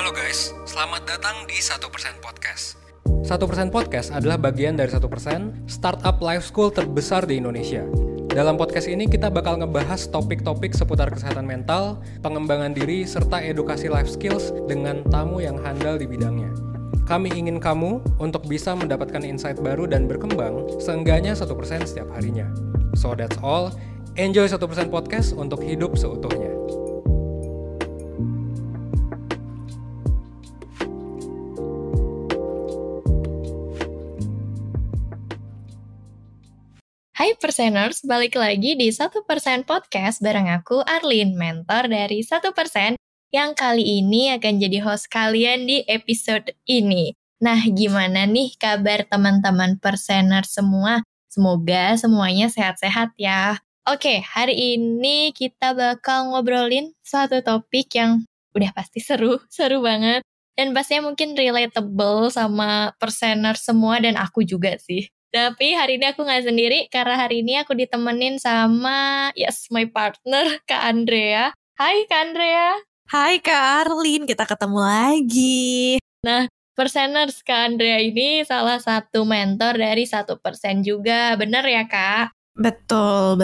Halo guys, selamat datang di 1% Podcast. 1% Podcast adalah bagian dari 1% startup life school terbesar di Indonesia. Dalam podcast ini kita bakal ngebahas topik-topik seputar kesehatan mental, pengembangan diri, serta edukasi life skills dengan tamu yang handal di bidangnya. Kami ingin kamu untuk bisa mendapatkan insight baru dan berkembang seenggaknya 1% setiap harinya. So that's all, enjoy 1% Podcast untuk hidup seutuhnya. Hai Perseners, balik lagi di 1% Podcast bareng aku Arlin, mentor dari 1%, yang kali ini akan jadi host kalian di episode ini. Nah, gimana nih kabar teman-teman Perseners semua? Semoga semuanya sehat-sehat ya. Oke, hari ini kita bakal ngobrolin suatu topik yang udah pasti seru banget. Dan pastinya mungkin relatable sama Perseners semua dan aku juga sih. Tapi hari ini aku gak sendiri, karena hari ini aku ditemenin sama, my partner, Kak Andrea. Hai Kak Andrea. Hai Kak Arlin, kita ketemu lagi. Nah, Perseners, Kak Andrea ini salah satu mentor dari 1% juga, bener ya Kak? Betul.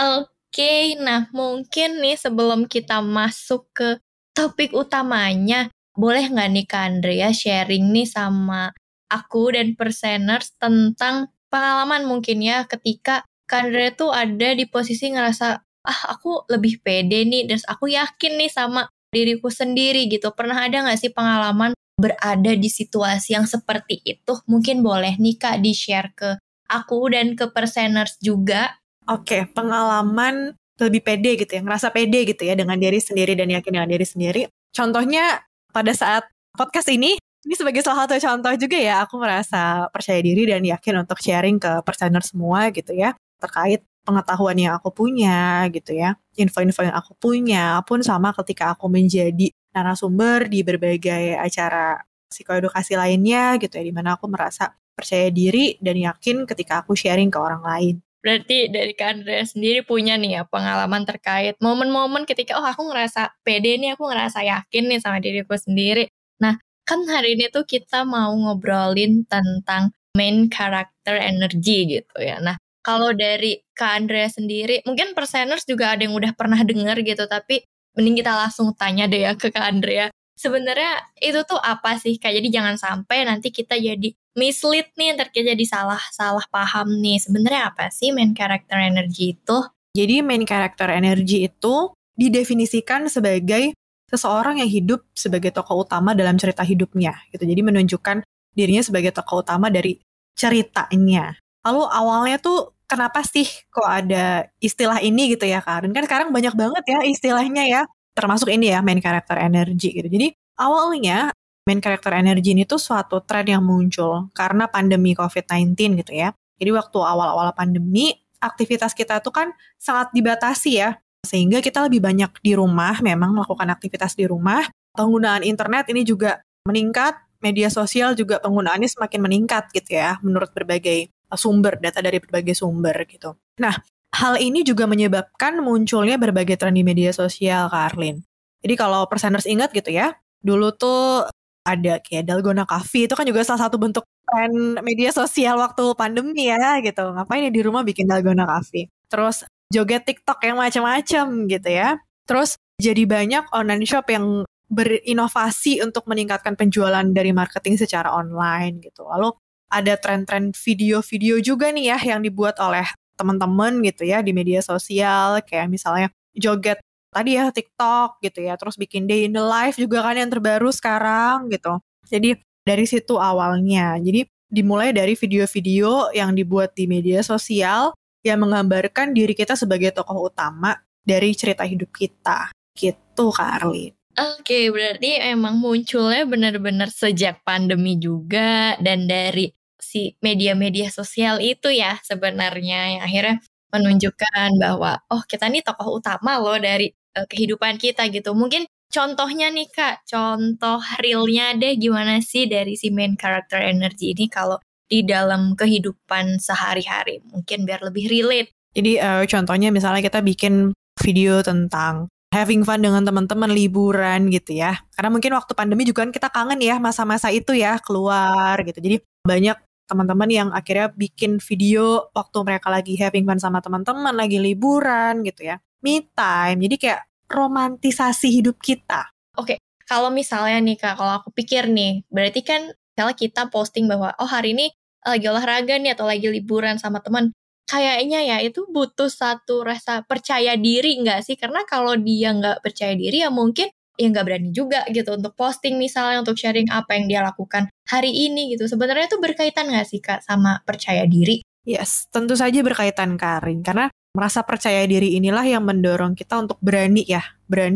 Oke, nah mungkin nih sebelum kita masuk ke topik utamanya, boleh gak nih Kak Andrea sharing nih sama aku dan Perseners tentang pengalaman mungkin ya ketika Kak Andrea tuh ada di posisi ngerasa, aku lebih pede nih, dan aku yakin nih sama diriku sendiri gitu. Pernah ada gak sih pengalaman berada di situasi yang seperti itu? Mungkin boleh nih Kak di-share ke aku dan ke Perseners juga. Oke, pengalaman lebih pede gitu ya, ngerasa pede gitu ya dengan diri sendiri dan yakin dengan diri sendiri. Contohnya pada saat podcast ini sebagai salah satu contoh juga ya, aku merasa percaya diri dan yakin untuk sharing ke Perseners semua gitu ya, terkait pengetahuan yang aku punya gitu ya, info-info yang aku punya, pun sama ketika aku menjadi narasumber di berbagai acara psikoedukasi lainnya gitu ya, dimana aku merasa percaya diri dan yakin ketika aku sharing ke orang lain. Berarti dari Kak Andrea sendiri punya nih ya pengalaman terkait momen-momen ketika aku ngerasa pede nih, aku ngerasa yakin nih sama diriku sendiri. Nah, kan hari ini tuh kita mau ngobrolin tentang main character energy gitu ya. Nah, kalau dari Kak Andrea sendiri, mungkin Perseners juga ada yang udah pernah dengar gitu, tapi mending kita langsung tanya deh ya ke Kak Andrea. Sebenarnya itu tuh apa sih Kak? Jadi jangan sampai nanti kita jadi mislead nih, ntar kita jadi salah paham nih. Sebenarnya apa sih main character energy itu? Jadi main character energy itu didefinisikan sebagai seseorang yang hidup sebagai tokoh utama dalam cerita hidupnya gitu. Jadi menunjukkan dirinya sebagai tokoh utama dari ceritanya. Lalu awalnya tuh kenapa sih kok ada istilah ini gitu ya Kak? Dan kan sekarang banyak banget ya istilahnya ya. Termasuk ini ya main character energy gitu. Jadi awalnya main character energy ini tuh suatu tren yang muncul karena pandemi COVID-19 gitu ya. Jadi waktu awal-awal pandemi, aktivitas kita tuh kan sangat dibatasi ya. Sehingga kita lebih banyak di rumah, memang melakukan aktivitas di rumah. Penggunaan internet ini juga meningkat, media sosial juga penggunaannya semakin meningkat gitu ya, menurut berbagai sumber, data dari berbagai sumber gitu. Nah, hal ini juga menyebabkan munculnya berbagai tren di media sosial, Kak Arlin. Jadi kalau Perseners ingat gitu ya, dulu tuh ada kayak Dalgona Coffee, itu kan juga salah satu bentuk tren media sosial waktu pandemi ya gitu. Ngapain ya di rumah bikin Dalgona Coffee. Terus joget TikTok yang macam-macam gitu ya. Terus jadi banyak online shop yang berinovasi untuk meningkatkan penjualan dari marketing secara online gitu. Lalu ada tren-tren video-video juga nih ya yang dibuat oleh teman-teman gitu ya di media sosial, kayak misalnya joget tadi ya TikTok gitu ya, terus bikin day in the life juga kan yang terbaru sekarang gitu. Jadi dari situ awalnya. Jadi dimulai dari video-video yang dibuat di media sosial yang menggambarkan diri kita sebagai tokoh utama dari cerita hidup kita. Gitu Kak Arlin. Oke, berarti emang munculnya benar-benar sejak pandemi juga, dan dari si media-media sosial itu ya sebenarnya yang akhirnya menunjukkan bahwa kita nih tokoh utama loh dari kehidupan kita gitu. Mungkin contohnya nih Kak, contoh realnya deh gimana sih dari si main character energy ini kalau di dalam kehidupan sehari-hari, mungkin biar lebih relate. Jadi contohnya misalnya kita bikin video tentang having fun dengan teman-teman, liburan gitu ya. Karena mungkin waktu pandemi juga kan kita kangen ya masa-masa itu ya, keluar gitu. Jadi banyak teman-teman yang akhirnya bikin video waktu mereka lagi having fun sama teman-teman, lagi liburan gitu ya. Me time. Jadi kayak romantisasi hidup kita. Oke, kalau misalnya nih Kak, kalau aku pikir nih, berarti kan misalnya kita posting bahwa oh hari ini lagi olahraga nih atau lagi liburan sama teman, kayaknya ya itu butuh satu rasa percaya diri nggak sih? Karena kalau dia nggak percaya diri ya mungkin ya nggak berani juga gitu untuk posting misalnya, untuk sharing apa yang dia lakukan hari ini gitu. Sebenarnya itu berkaitan nggak sih Kak sama percaya diri? Yes, tentu saja berkaitan Karin. Karena merasa percaya diri inilah yang mendorong kita untuk berani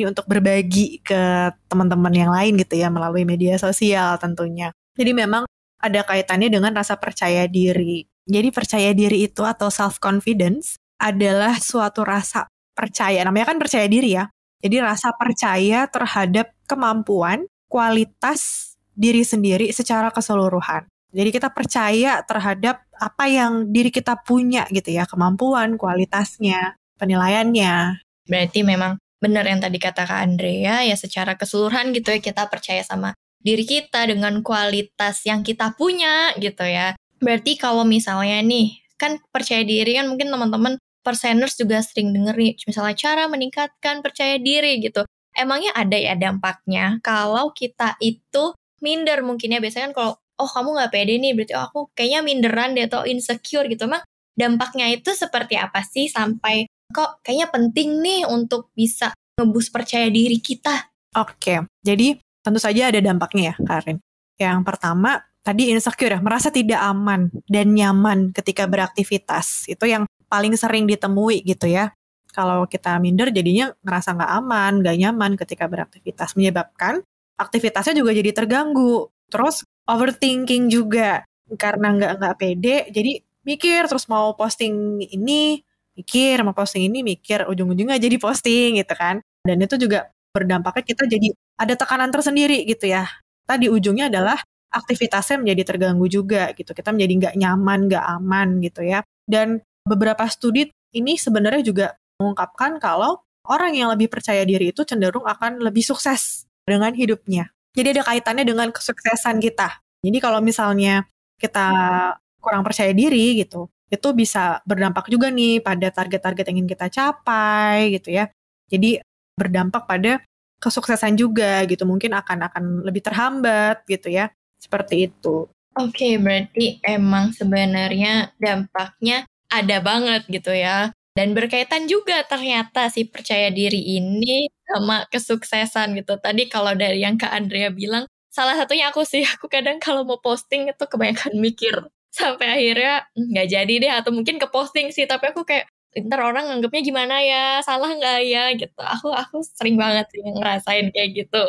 untuk berbagi ke teman-teman yang lain gitu ya, melalui media sosial tentunya. Jadi memang ada kaitannya dengan rasa percaya diri. Jadi percaya diri itu atau self-confidence adalah suatu rasa percaya, namanya kan percaya diri ya. Jadi rasa percaya terhadap kemampuan, kualitas diri sendiri secara keseluruhan. Jadi kita percaya terhadap apa yang diri kita punya gitu ya, kemampuan, kualitasnya, penilaiannya. Berarti memang benar yang tadi kata Kak Andrea, ya secara keseluruhan gitu ya kita percaya sama diri kita dengan kualitas yang kita punya gitu ya. Berarti kalau misalnya nih, kan percaya diri kan mungkin teman-teman perseners juga sering denger nih, misalnya cara meningkatkan percaya diri gitu. Emangnya ada ya dampaknya kalau kita itu minder mungkin ya, biasanya kan kalau oh kamu nggak pede nih, berarti oh aku kayaknya minderan deh atau insecure gitu. Emang dampaknya itu seperti apa sih sampai kok kayaknya penting nih untuk bisa ngeboost percaya diri kita? Oke, jadi tentu saja ada dampaknya ya, Karin. Yang pertama, tadi insecure ya, merasa tidak aman dan nyaman ketika beraktivitas. Itu yang paling sering ditemui gitu ya. Kalau kita minder jadinya ngerasa nggak aman, nggak nyaman ketika beraktivitas. Menyebabkan aktivitasnya juga jadi terganggu. Terus overthinking juga. Karena nggak pede, jadi mikir terus mau posting ini, mikir, mau posting ini, mikir. Ujung-ujungnya jadi posting gitu kan. Dan itu juga berdampaknya kita jadi ada tekanan tersendiri gitu ya. Tadi ujungnya adalah aktivitasnya menjadi terganggu juga gitu. Kita menjadi nggak nyaman, nggak aman gitu ya. Dan beberapa studi ini sebenarnya juga mengungkapkan kalau orang yang lebih percaya diri itu cenderung akan lebih sukses dengan hidupnya. Jadi ada kaitannya dengan kesuksesan kita. Jadi kalau misalnya kita kurang percaya diri gitu, itu bisa berdampak juga nih pada target-target yang ingin kita capai gitu ya. Jadi berdampak pada kesuksesan juga gitu, mungkin akan lebih terhambat gitu ya, seperti itu. Oke, berarti emang sebenarnya dampaknya ada banget gitu ya. Dan berkaitan juga ternyata si percaya diri ini sama kesuksesan gitu. Tadi kalau dari yang Kak Andrea bilang, salah satunya aku sih, aku kadang kalau mau posting itu kebanyakan mikir. Sampai akhirnya nggak jadi deh, atau mungkin ke posting sih, tapi aku kayak, ntar orang nganggapnya gimana ya, salah nggak ya gitu. Aku sering banget sih ngerasain kayak gitu.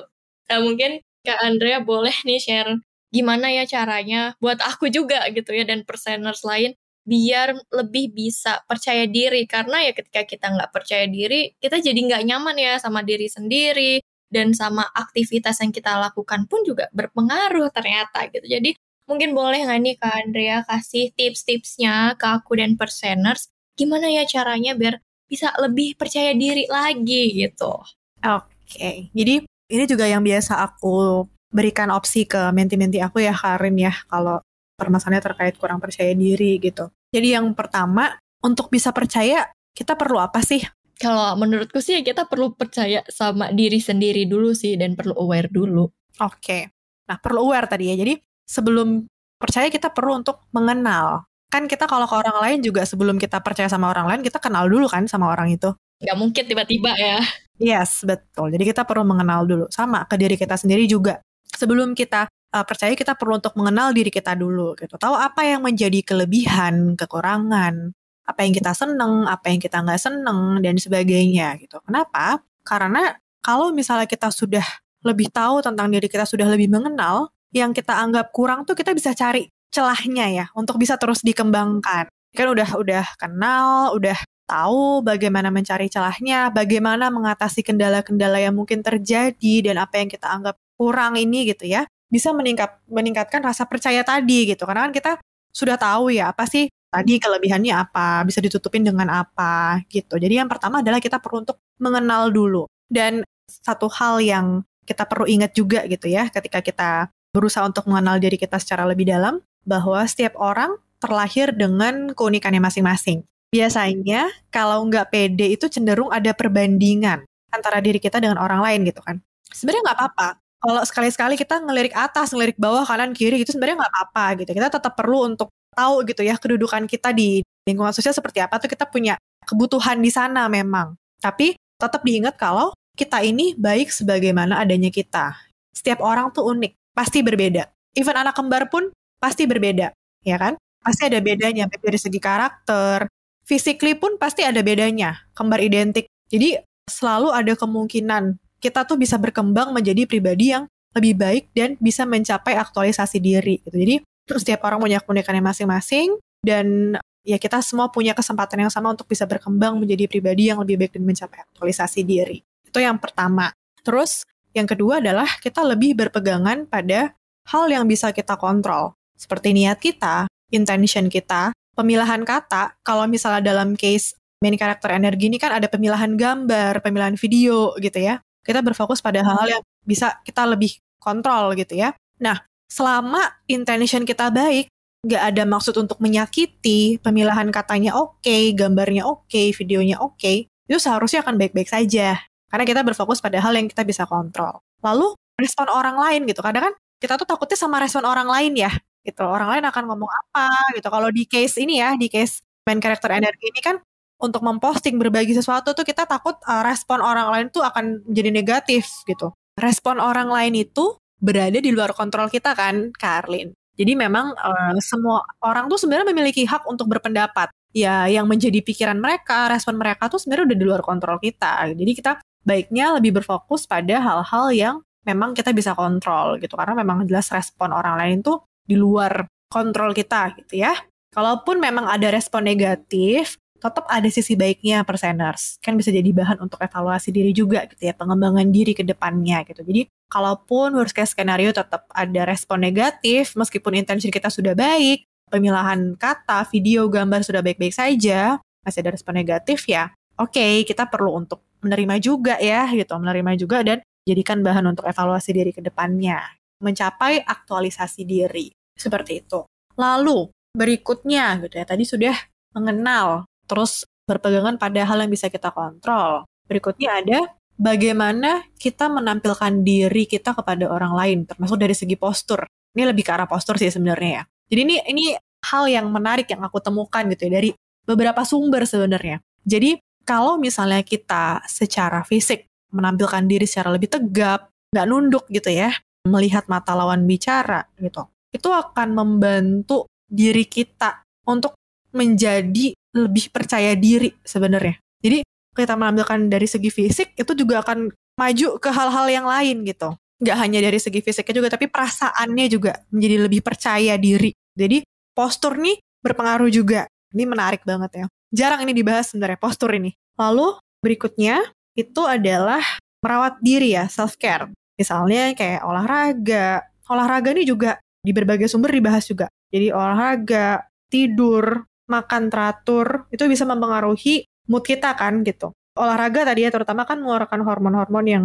Nah mungkin Kak Andrea boleh nih share gimana ya caranya buat aku juga gitu ya, dan perseners lain biar lebih bisa percaya diri. Karena ya ketika kita nggak percaya diri, kita jadi nggak nyaman ya sama diri sendiri, dan sama aktivitas yang kita lakukan pun juga berpengaruh ternyata gitu. Jadi mungkin boleh nggak nih Kak Andrea kasih tips-tipsnya ke aku dan perseners, gimana ya caranya biar bisa lebih percaya diri lagi gitu. Oke, jadi ini juga yang biasa aku berikan opsi ke menti-menti aku ya, Karin ya, kalau permasalahannya terkait kurang percaya diri gitu. Jadi yang pertama, untuk bisa percaya, kita perlu apa sih? Kalau menurutku sih kita perlu percaya sama diri sendiri dulu sih, dan perlu aware dulu. Oke, nah perlu aware tadi ya. Jadi sebelum percaya kita perlu untuk mengenal. Kan kita kalau ke orang lain juga sebelum kita percaya sama orang lain, kita kenal dulu kan sama orang itu. Nggak mungkin tiba-tiba ya. Yes, betul. Jadi kita perlu mengenal dulu. Sama ke diri kita sendiri juga. Sebelum kita percaya, kita perlu untuk mengenal diri kita dulu gitu. Tahu apa yang menjadi kelebihan, kekurangan, apa yang kita seneng, apa yang kita nggak seneng, dan sebagainya gitu. Kenapa? Karena kalau misalnya kita sudah lebih tahu tentang diri kita, sudah lebih mengenal, yang kita anggap kurang tuh kita bisa cari celahnya ya, untuk bisa terus dikembangkan. Kan udah kenal, udah tahu bagaimana mencari celahnya, bagaimana mengatasi kendala-kendala yang mungkin terjadi, dan apa yang kita anggap kurang ini gitu ya, bisa meningkatkan rasa percaya tadi gitu. Karena kan kita sudah tahu ya apa sih tadi kelebihannya apa, bisa ditutupin dengan apa gitu. Jadi yang pertama adalah kita perlu untuk mengenal dulu. Dan satu hal yang kita perlu ingat juga gitu ya, ketika kita berusaha untuk mengenal diri kita secara lebih dalam, bahwa setiap orang terlahir dengan keunikannya masing-masing. Biasanya kalau nggak pede itu cenderung ada perbandingan antara diri kita dengan orang lain gitu kan. Sebenarnya nggak apa-apa. Kalau sekali-sekali kita ngelirik atas, ngelirik bawah, kanan, kiri, itu sebenarnya nggak apa-apa gitu. Kita tetap perlu untuk tahu gitu ya kedudukan kita di lingkungan sosial seperti apa, tuh kita punya kebutuhan di sana memang. Tapi tetap diingat kalau kita ini baik sebagaimana adanya kita. Setiap orang tuh unik, pasti berbeda. Even anak kembar pun pasti berbeda, ya kan? Pasti ada bedanya, baik dari segi karakter, physically pun pasti ada bedanya, kembar identik. Jadi selalu ada kemungkinan kita tuh bisa berkembang menjadi pribadi yang lebih baik dan bisa mencapai aktualisasi diri gitu. Jadi setiap orang punya keunikannya masing-masing dan ya kita semua punya kesempatan yang sama untuk bisa berkembang menjadi pribadi yang lebih baik dan mencapai aktualisasi diri. Itu yang pertama. Terus yang kedua adalah kita lebih berpegangan pada hal yang bisa kita kontrol. Seperti niat kita, intention kita, pemilihan kata. Kalau misalnya dalam case main karakter energi ini kan ada pemilihan gambar, pemilihan video gitu ya. Kita berfokus pada hal-hal yang bisa kita lebih kontrol gitu ya. Nah, selama intention kita baik, nggak ada maksud untuk menyakiti, pemilihan katanya oke, gambarnya oke, videonya oke, itu seharusnya akan baik-baik saja. Karena kita berfokus pada hal yang kita bisa kontrol. Lalu, respon orang lain gitu. Kadang kan kita tuh takutnya sama respon orang lain ya. Gitu. Orang lain akan ngomong apa gitu. Kalau di case ini ya, di case main karakter energi ini kan, untuk memposting berbagi sesuatu tuh kita takut respon orang lain tuh akan menjadi negatif gitu. Respon orang lain itu berada di luar kontrol kita kan, Karlin. Jadi memang semua orang tuh sebenarnya memiliki hak untuk berpendapat. Ya, yang menjadi pikiran mereka, respon mereka tuh sebenarnya udah di luar kontrol kita. Jadi kita baiknya lebih berfokus pada hal-hal yang memang kita bisa kontrol gitu. Karena memang jelas respon orang lain tuh di luar kontrol kita gitu ya. Kalaupun memang ada respon negatif, tetap ada sisi baiknya perseners. Kan bisa jadi bahan untuk evaluasi diri juga gitu ya, pengembangan diri ke depannya gitu. Jadi kalaupun worst case scenario tetap ada respon negatif, meskipun intensi kita sudah baik, pemilihan kata, video, gambar sudah baik-baik saja, masih ada respon negatif ya, oke, kita perlu untuk menerima juga ya gitu, menerima juga dan jadikan bahan untuk evaluasi diri ke depannya. Mencapai aktualisasi diri, seperti itu. Lalu berikutnya gitu ya, tadi sudah mengenal, terus berpegangan pada hal yang bisa kita kontrol. Berikutnya ada bagaimana kita menampilkan diri kita kepada orang lain, termasuk dari segi postur. Ini lebih ke arah postur sih sebenarnya ya. Jadi ini hal yang menarik yang aku temukan gitu ya, dari beberapa sumber sebenarnya. Jadi kalau misalnya kita secara fisik menampilkan diri secara lebih tegap, nggak nunduk gitu ya, melihat mata lawan bicara gitu, itu akan membantu diri kita untuk menjadi lebih percaya diri sebenarnya. Jadi kita menampilkan dari segi fisik itu juga akan maju ke hal-hal yang lain gitu. Nggak hanya dari segi fisiknya juga, tapi perasaannya juga menjadi lebih percaya diri. Jadi postur nih berpengaruh juga. Ini menarik banget ya. Jarang ini dibahas sebenarnya postur ini. Lalu berikutnya itu adalah merawat diri ya, self-care. Misalnya kayak olahraga. Olahraga ini juga di berbagai sumber dibahas juga. Jadi olahraga, tidur, makan teratur, itu bisa mempengaruhi mood kita kan gitu. Olahraga tadi ya terutama kan mengeluarkan hormon-hormon yang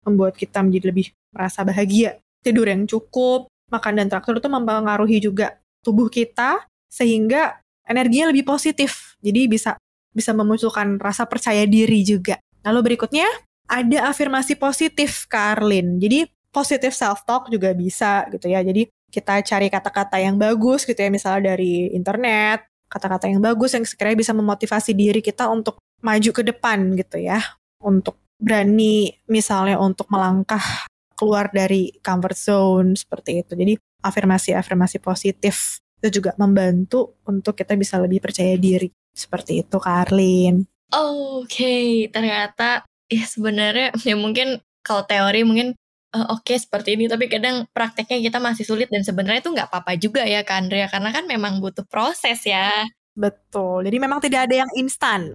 membuat kita menjadi lebih merasa bahagia. Tidur yang cukup, makan dan teratur itu mempengaruhi juga tubuh kita sehingga energinya lebih positif. Jadi bisa memunculkan rasa percaya diri juga. Lalu berikutnya ada afirmasi positif, Karlin. Jadi positive self-talk juga bisa gitu ya. Jadi kita cari kata-kata yang bagus gitu ya, misalnya dari internet, kata-kata yang bagus yang sekiranya bisa memotivasi diri kita untuk maju ke depan gitu ya. Untuk berani misalnya untuk melangkah keluar dari comfort zone seperti itu. Jadi afirmasi-afirmasi positif itu juga membantu untuk kita bisa lebih percaya diri. Seperti itu, Karlin. Oke, ternyata ya sebenarnya ya mungkin kalau teori mungkin oke seperti ini, tapi kadang prakteknya kita masih sulit dan sebenarnya itu nggak apa-apa juga ya Kak Andrea, karena kan memang butuh proses ya. Betul, jadi memang tidak ada yang instan.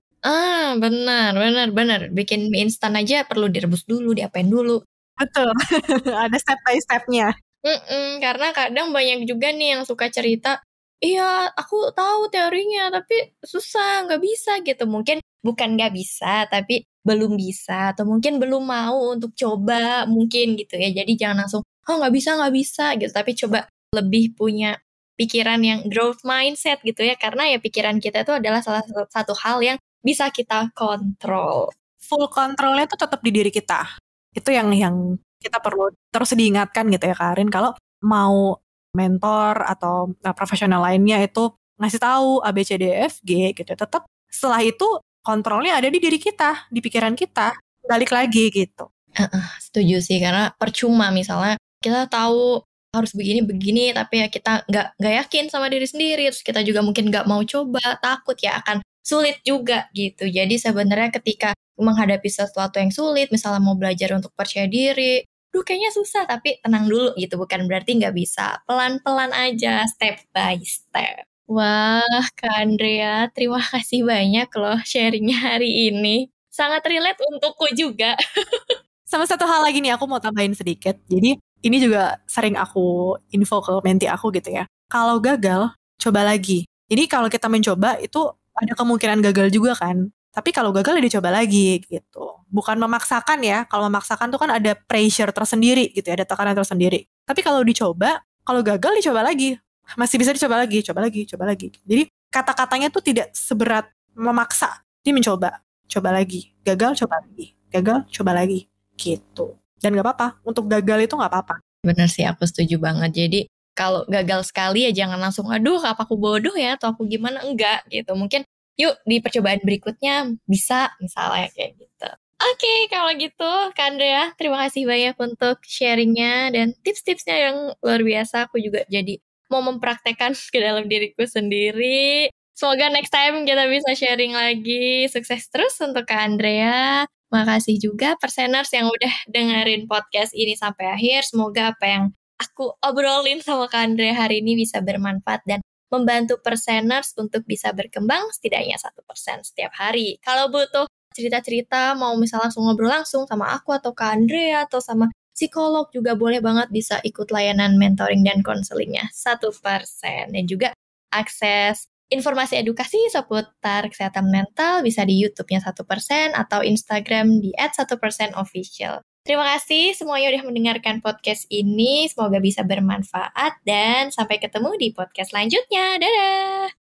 Benar. Bikin mie instan aja perlu direbus dulu, diapain dulu. Betul, ada step by step-nya. Karena kadang banyak juga nih yang suka cerita, iya aku tahu teorinya tapi susah, nggak bisa gitu. Mungkin bukan nggak bisa, tapi belum bisa atau mungkin belum mau untuk coba mungkin gitu ya. Jadi jangan langsung, oh nggak bisa gitu. Tapi coba lebih punya pikiran yang growth mindset gitu ya. Karena ya pikiran kita itu adalah salah satu hal yang bisa kita kontrol. Full kontrolnya tuh tetap di diri kita. Itu yang kita perlu terus diingatkan gitu ya Karin. Kalau mau mentor atau profesional lainnya itu ngasih tahu A, B, C, D, F, G gitu. Tetap setelah itu kontrolnya ada di diri kita, di pikiran kita. Balik lagi gitu. Setuju sih, karena percuma misalnya kita tahu harus begini-begini, tapi ya kita nggak yakin sama diri sendiri, terus kita juga mungkin nggak mau coba, takut ya akan sulit juga gitu. Jadi sebenarnya ketika menghadapi sesuatu yang sulit, misalnya mau belajar untuk percaya diri, kayaknya susah, tapi tenang dulu gitu, bukan berarti nggak bisa. Pelan-pelan aja, step by step. Wah, Kak Andrea, terima kasih banyak loh sharingnya hari ini. Sangat relate untukku juga. Sama satu hal lagi nih, aku mau tambahin sedikit. Jadi ini juga sering aku info ke menti aku gitu ya. Kalau gagal, coba lagi. Jadi kalau kita mencoba itu ada kemungkinan gagal juga kan. Tapi kalau gagal ya dicoba lagi gitu. Bukan memaksakan ya. Kalau memaksakan tuh kan ada pressure tersendiri gitu ya. Ada tekanan tersendiri. Tapi kalau dicoba, kalau gagal dicoba lagi. Masih bisa dicoba lagi, coba lagi, coba lagi. Jadi kata-katanya tuh tidak seberat memaksa. Dia mencoba, coba lagi. Gagal, coba lagi. Gagal, coba lagi. Gitu. Dan gak apa-apa. Untuk gagal itu gak apa-apa. Bener sih, aku setuju banget. Jadi kalau gagal sekali ya jangan langsung, aduh apa aku bodoh ya atau aku gimana. Enggak gitu. Mungkin yuk di percobaan berikutnya bisa misalnya kayak gitu. Oke, kalau gitu Kak Andrea, terima kasih banyak untuk sharingnya dan tips-tipsnya yang luar biasa. Aku juga jadi mau mempraktekkan ke dalam diriku sendiri. Semoga next time kita bisa sharing lagi. Sukses terus untuk Kak Andrea. Makasih juga Perseners yang udah dengerin podcast ini sampai akhir. Semoga apa yang aku obrolin sama Kak Andrea hari ini bisa bermanfaat dan membantu Perseners untuk bisa berkembang setidaknya 1% setiap hari. Kalau butuh cerita-cerita, mau misalnya langsung ngobrol langsung sama aku atau Kak Andrea atau sama psikolog juga boleh banget bisa ikut layanan mentoring dan konselingnya 1%. Dan juga akses informasi edukasi seputar kesehatan mental bisa di YouTube-nya 1% atau Instagram di @1%official. Terima kasih semuanya udah mendengarkan podcast ini. Semoga bisa bermanfaat dan sampai ketemu di podcast selanjutnya. Dadah!